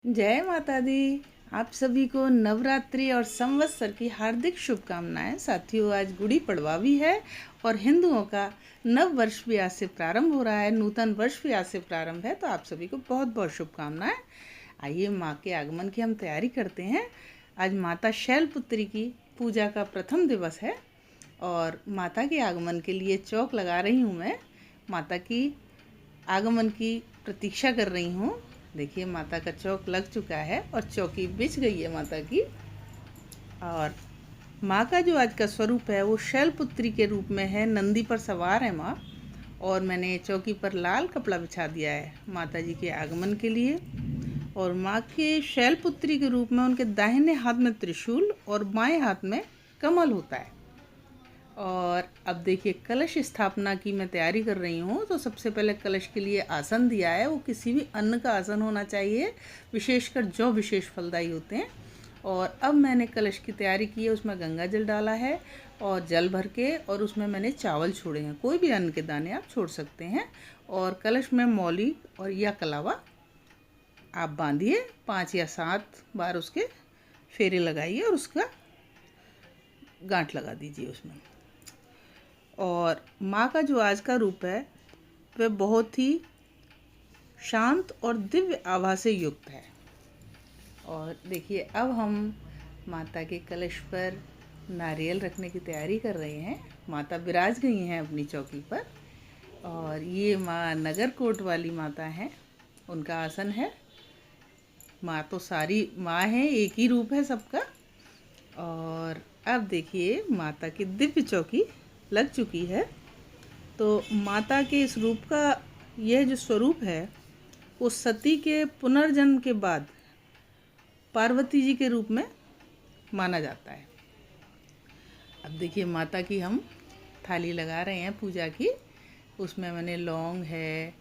जय माता दी। आप सभी को नवरात्रि और संवत्सर की हार्दिक शुभकामनाएं। साथियों, आज गुड़ी पड़वा भी है और हिंदुओं का नव वर्ष भी आज से प्रारंभ हो रहा है, नूतन वर्ष भी आज से प्रारंभ है। तो आप सभी को बहुत बहुत शुभकामनाएं। आइए माँ के आगमन की हम तैयारी करते हैं। आज माता शैलपुत्री की पूजा का प्रथम दिवस है और माता के आगमन के लिए चौक लगा रही हूँ। मैं माता की आगमन की प्रतीक्षा कर रही हूँ। देखिए, माता का चौक लग चुका है और चौकी बिछ गई है माता की। और माँ का जो आज का स्वरूप है वो शैलपुत्री के रूप में है। नंदी पर सवार है माँ। और मैंने चौकी पर लाल कपड़ा बिछा दिया है माता जी के आगमन के लिए। और माँ के शैलपुत्री के रूप में उनके दाहिने हाथ में त्रिशूल और बाएं हाथ में कमल होता है। और अब देखिए, कलश स्थापना की मैं तैयारी कर रही हूँ। तो सबसे पहले कलश के लिए आसन दिया है, वो किसी भी अन्न का आसन होना चाहिए, विशेषकर जो विशेष फलदायी होते हैं। और अब मैंने कलश की तैयारी की है, उसमें गंगा जल डाला है और जल भर के, और उसमें मैंने चावल छोड़े हैं। कोई भी अन्न के दाने आप छोड़ सकते हैं। और कलश में मौली और या कलावा आप बांधिए, 5 या 7 बार उसके फेरे लगाइए और उसका गांठ लगा दीजिए उसमें। और माँ का जो आज का रूप है वह बहुत ही शांत और दिव्य आभा से युक्त है। और देखिए, अब हम माता के कलश पर नारियल रखने की तैयारी कर रहे हैं। माता विराज गई हैं अपनी चौकी पर। और ये माँ नगरकोट वाली माता हैं, उनका आसन है। माँ तो सारी माँ हैं, एक ही रूप है सबका। और अब देखिए, माता की दिव्य चौकी लग चुकी है। तो माता के इस रूप का यह जो स्वरूप है वो सती के पुनर्जन्म के बाद पार्वती जी के रूप में माना जाता है। अब देखिए, माता की हम थाली लगा रहे हैं पूजा की। उसमें मैंने लौंग है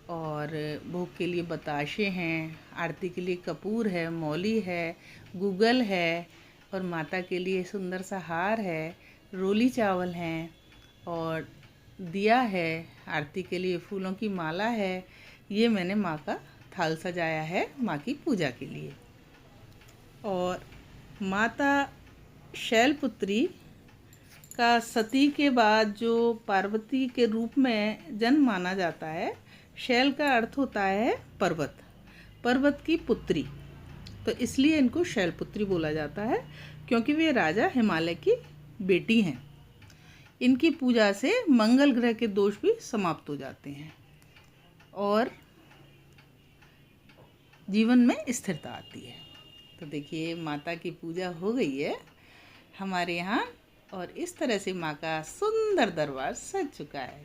और भोग के लिए बताशे हैं, आरती के लिए कपूर है, मौली है, गूगल है, और माता के लिए सुंदर सा हार है, रोली चावल हैं और दिया है। आरती के लिए फूलों की माला है। ये मैंने माँ का थाल सजाया है माँ की पूजा के लिए। और माता शैलपुत्री का सती के बाद जो पार्वती के रूप में जन्म माना जाता है। शैल का अर्थ होता है पर्वत, पर्वत की पुत्री। तो इसलिए इनको शैलपुत्री बोला जाता है, क्योंकि वे राजा हिमालय की बेटी हैं। इनकी पूजा से मंगल ग्रह के दोष भी समाप्त हो जाते हैं और जीवन में स्थिरता आती है। तो देखिए, माता की पूजा हो गई है हमारे यहाँ और इस तरह से माँ का सुंदर दरबार सज चुका है।